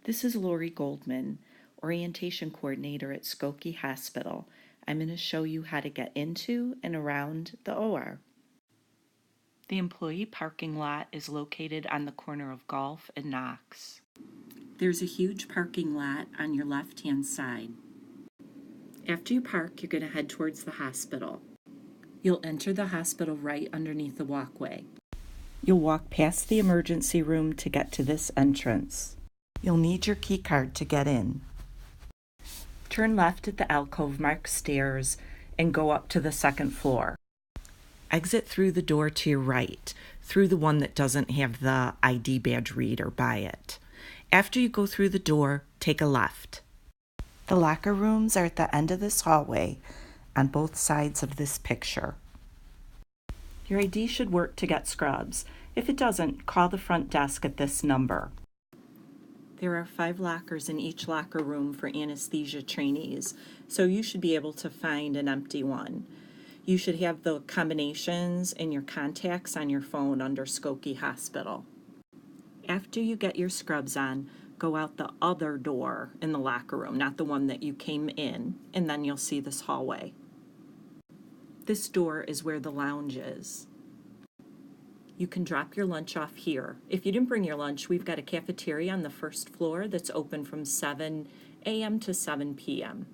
This is Lori Goldman, Orientation Coordinator at Skokie Hospital. I'm going to show you how to get into and around the OR. The employee parking lot is located on the corner of Gulf and Knox. There's a huge parking lot on your left-hand side. After you park, you're going to head towards the hospital. You'll enter the hospital right underneath the walkway. You'll walk past the emergency room to get to this entrance. You'll need your key card to get in. Turn left at the alcove marked stairs and go up to the second floor. Exit through the door to your right, through the one that doesn't have the ID badge reader by it. After you go through the door, take a left. The locker rooms are at the end of this hallway on both sides of this picture. Your ID should work to get scrubs. If it doesn't, call the front desk at this number. There are 5 lockers in each locker room for anesthesia trainees, so you should be able to find an empty one. You should have the combinations and your contacts on your phone under Skokie Hospital. After you get your scrubs on, go out the other door in the locker room, not the one that you came in, and then you'll see this hallway. This door is where the lounge is. You can drop your lunch off here. If you didn't bring your lunch, we've got a cafeteria on the first floor that's open from 7 a.m. to 7 p.m.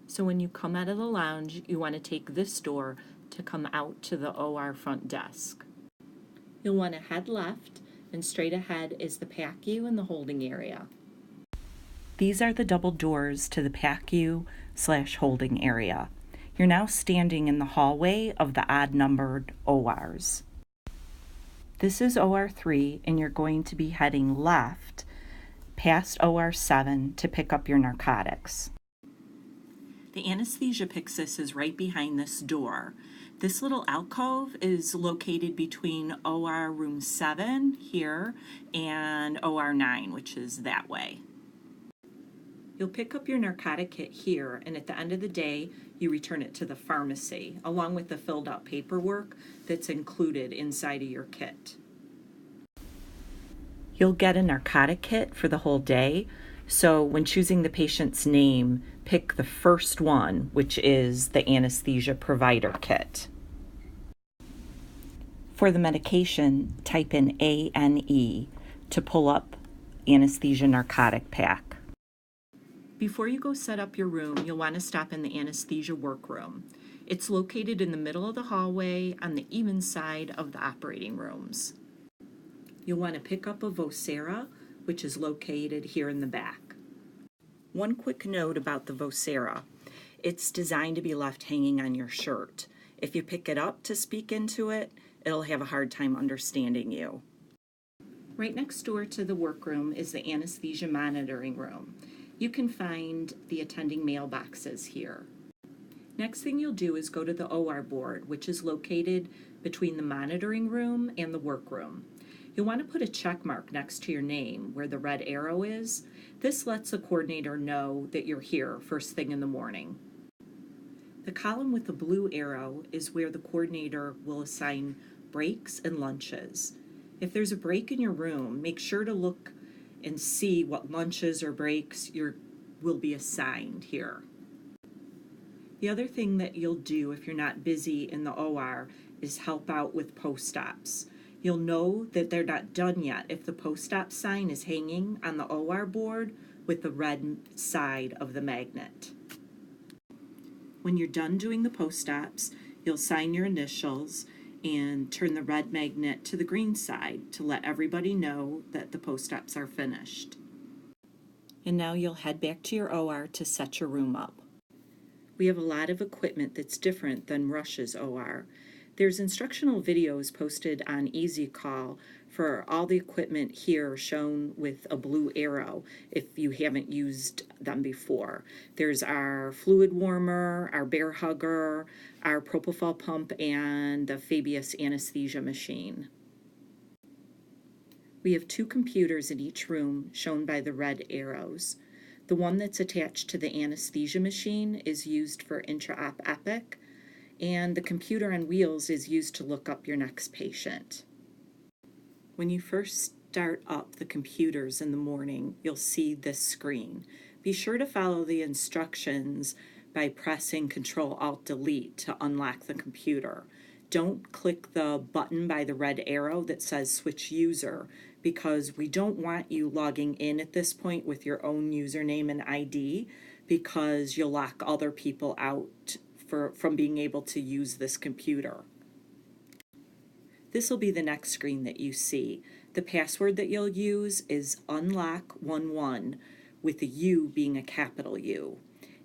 So when you come out of the lounge, you want to take this door to come out to the OR front desk. You'll want to head left, and straight ahead is the PACU and the holding area. These are the double doors to the PACU/holding area. You're now standing in the hallway of the odd-numbered ORs. This is OR 3, and you're going to be heading left past OR 7 to pick up your narcotics. The anesthesia pyxis is right behind this door. This little alcove is located between OR room 7 here and OR 9, which is that way. You'll pick up your narcotic kit here, and at the end of the day, you return it to the pharmacy, along with the filled out paperwork that's included inside of your kit. You'll get a narcotic kit for the whole day, so when choosing the patient's name, pick the first one, which is the anesthesia provider kit. For the medication, type in ANE to pull up anesthesia narcotic pack. Before you go set up your room, you'll want to stop in the anesthesia workroom. It's located in the middle of the hallway on the even side of the operating rooms. You'll want to pick up a Vocera, which is located here in the back. One quick note about the Vocera. It's designed to be left hanging on your shirt. If you pick it up to speak into it, it'll have a hard time understanding you. Right next door to the workroom is the anesthesia monitoring room. You can find the attending mailboxes here. Next thing you'll do is go to the OR board, which is located between the monitoring room and the workroom. You'll want to put a check mark next to your name where the red arrow is. This lets the coordinator know that you're here first thing in the morning. The column with the blue arrow is where the coordinator will assign breaks and lunches. If there's a break in your room, make sure to look and see what lunches or breaks will be assigned here. The other thing that you'll do if you're not busy in the OR is help out with post-ops. You'll know that they're not done yet if the post-op sign is hanging on the OR board with the red side of the magnet. When you're done doing the post-ops, you'll sign your initials and turn the red magnet to the green side to let everybody know that the post-ops are finished. And now you'll head back to your OR to set your room up. We have a lot of equipment that's different than Rush's OR. There's instructional videos posted on EasyCall for all the equipment here shown with a blue arrow if you haven't used them before. There's our fluid warmer, our bear hugger, our propofol pump, and the Fabius anesthesia machine. We have 2 computers in each room shown by the red arrows. The one that's attached to the anesthesia machine is used for intra-op epic, and the computer on wheels is used to look up your next patient. When you first start up the computers in the morning, you'll see this screen. Be sure to follow the instructions by pressing Control-Alt-Delete to unlock the computer. Don't click the button by the red arrow that says Switch User, because we don't want you logging in at this point with your own username and ID, because you'll lock other people out from being able to use this computer. This will be the next screen that you see. The password that you'll use is unlock11, with the U being a capital U.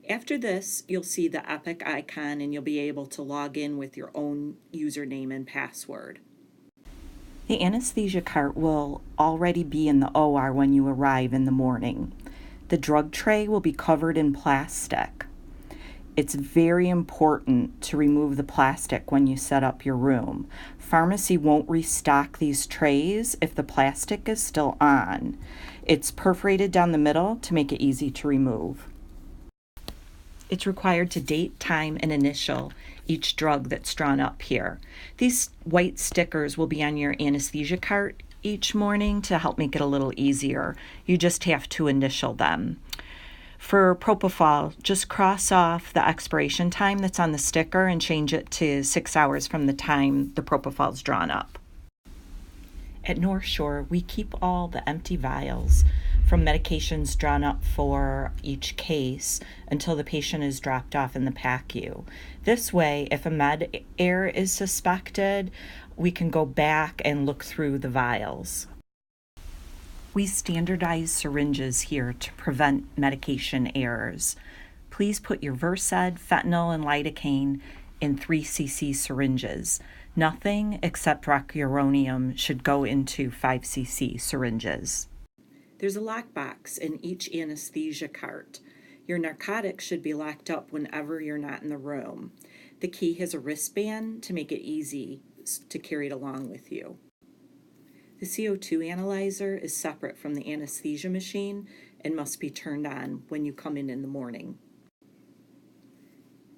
After this, you'll see the Epic icon and you'll be able to log in with your own username and password. The anesthesia cart will already be in the OR when you arrive in the morning. The drug tray will be covered in plastic. It's very important to remove the plastic when you set up your room. Pharmacy won't restock these trays if the plastic is still on. It's perforated down the middle to make it easy to remove. It's required to date, time, and initial each drug that's drawn up here. These white stickers will be on your anesthesia cart each morning to help make it a little easier. You just have to initial them. For propofol, just cross off the expiration time that's on the sticker and change it to 6 hours from the time the propofol is drawn up. At North Shore, we keep all the empty vials from medications drawn up for each case until the patient is dropped off in the PACU. This way, if a med error is suspected, we can go back and look through the vials. We standardize syringes here to prevent medication errors. Please put your Versed, fentanyl, and lidocaine in 3 cc syringes. Nothing except rocuronium should go into 5 cc syringes. There's a lockbox in each anesthesia cart. Your narcotics should be locked up whenever you're not in the room. The key has a wristband to make it easy to carry it along with you. The CO2 analyzer is separate from the anesthesia machine and must be turned on when you come in the morning.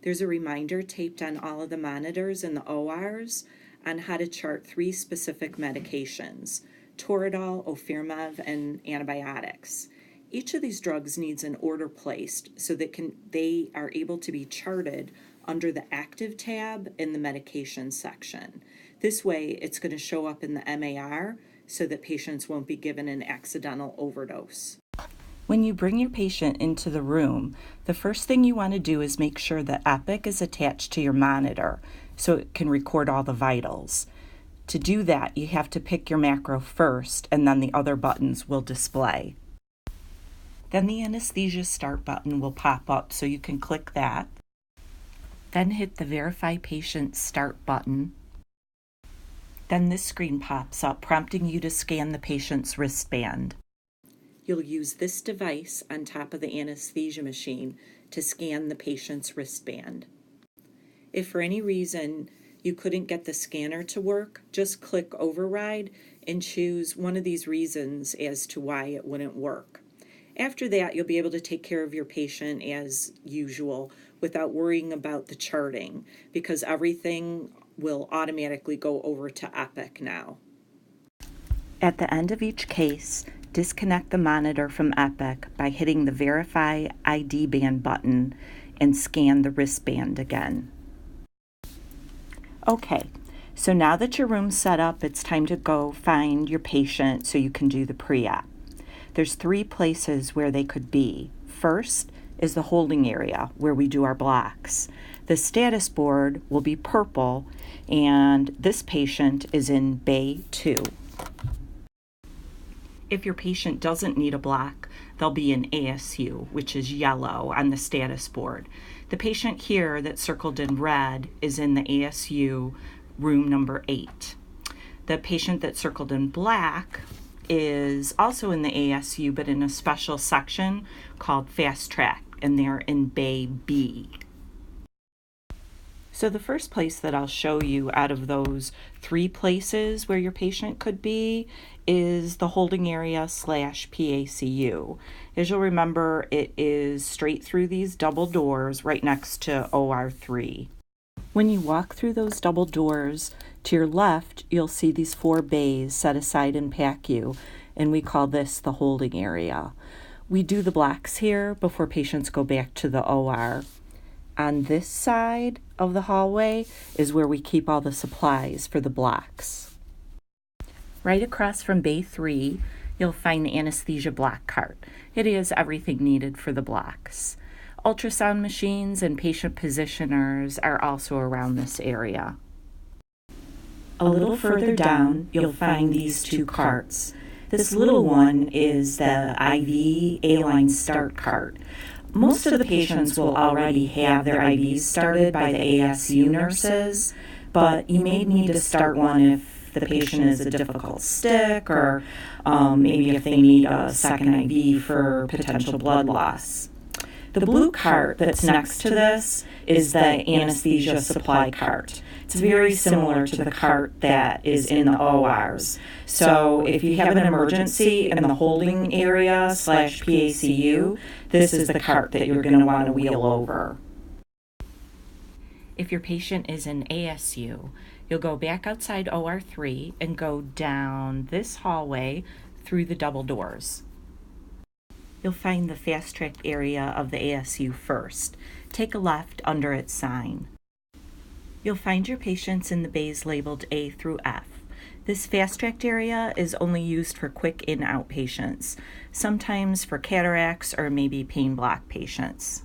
There's a reminder taped on all of the monitors in the ORs on how to chart 3 specific medications: Toradol, Ofirmev, and antibiotics. Each of these drugs needs an order placed so that they are able to be charted under the active tab in the medication section. This way, it's going to show up in the MAR so that patients won't be given an accidental overdose. When you bring your patient into the room, the first thing you want to do is make sure that Epic is attached to your monitor so it can record all the vitals. To do that, you have to pick your macro first, and then the other buttons will display. Then the anesthesia start button will pop up, so you can click that. Then hit the Verify Patient Start button. Then this screen pops up, prompting you to scan the patient's wristband. You'll use this device on top of the anesthesia machine to scan the patient's wristband. If for any reason you couldn't get the scanner to work, just click Override and choose one of these reasons as to why it wouldn't work. After that, you'll be able to take care of your patient as usual without worrying about the charting, because everything will automatically go over to Epic now. At the end of each case, disconnect the monitor from Epic by hitting the Verify ID band button and scan the wristband again. Okay, so now that your room's set up, it's time to go find your patient so you can do the pre-op. There's 3 places where they could be. First is the holding area where we do our blocks. The status board will be purple, and this patient is in Bay 2. If your patient doesn't need a block, they'll be in ASU, which is yellow on the status board. The patient here that's circled in red is in the ASU room number 8. The patient that's circled in black is also in the ASU, but in a special section called Fast Track, and they're in Bay B. So the first place that I'll show you out of those 3 places where your patient could be is the holding area / PACU. As you'll remember, it is straight through these double doors right next to OR3. When you walk through those double doors, to your left, you'll see these 4 bays set aside in PACU, and we call this the holding area. We do the blocks here before patients go back to the OR. On this side of the hallway is where we keep all the supplies for the blocks. Right across from Bay 3, you'll find the anesthesia block cart. It has everything needed for the blocks. Ultrasound machines and patient positioners are also around this area. A little further down, you'll find these 2 carts. This little one is the IV A-line start cart. Most of the patients will already have their IVs started by the ASU nurses, but you may need to start one if the patient is a difficult stick or maybe if they need a second IV for potential blood loss. The blue cart that's next to this is the anesthesia supply cart. It's very similar to the cart that is in the ORs. So if you have an emergency in the holding area / PACU, this is the cart that you're going to want to wheel over. If your patient is in ASU, you'll go back outside OR 3 and go down this hallway through the double doors. You'll find the fast-track area of the ASU first. Take a left under its sign. You'll find your patients in the bays labeled A through F. This fast-tracked area is only used for quick in-out patients, sometimes for cataracts or maybe pain block patients.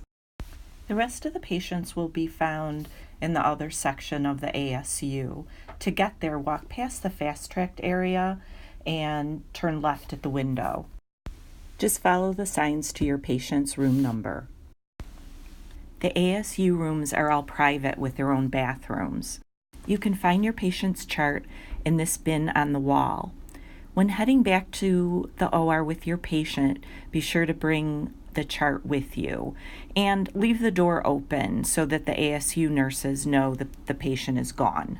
The rest of the patients will be found in the other section of the ASU. To get there, walk past the fast-tracked area and turn left at the window. Just follow the signs to your patient's room number. The ASU rooms are all private with their own bathrooms. You can find your patient's chart in this bin on the wall. When heading back to the OR with your patient, be sure to bring the chart with you and leave the door open so that the ASU nurses know that the patient is gone.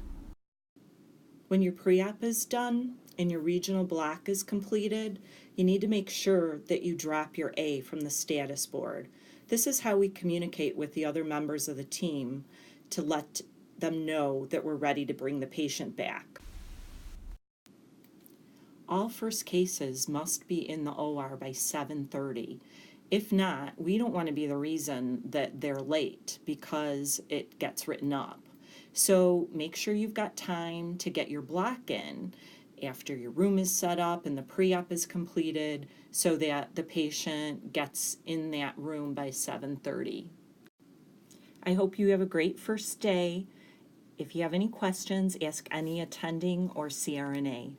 When your pre-op is done and your regional block is completed, you need to make sure that you drop your A from the status board. This is how we communicate with the other members of the team to let them know that we're ready to bring the patient back. All first cases must be in the OR by 7:30. If not, we don't want to be the reason that they're late because it gets written up. So make sure you've got time to get your block in after your room is set up and the pre-op is completed so that the patient gets in that room by 7:30. I hope you have a great first day. If you have any questions, ask any attending or CRNA.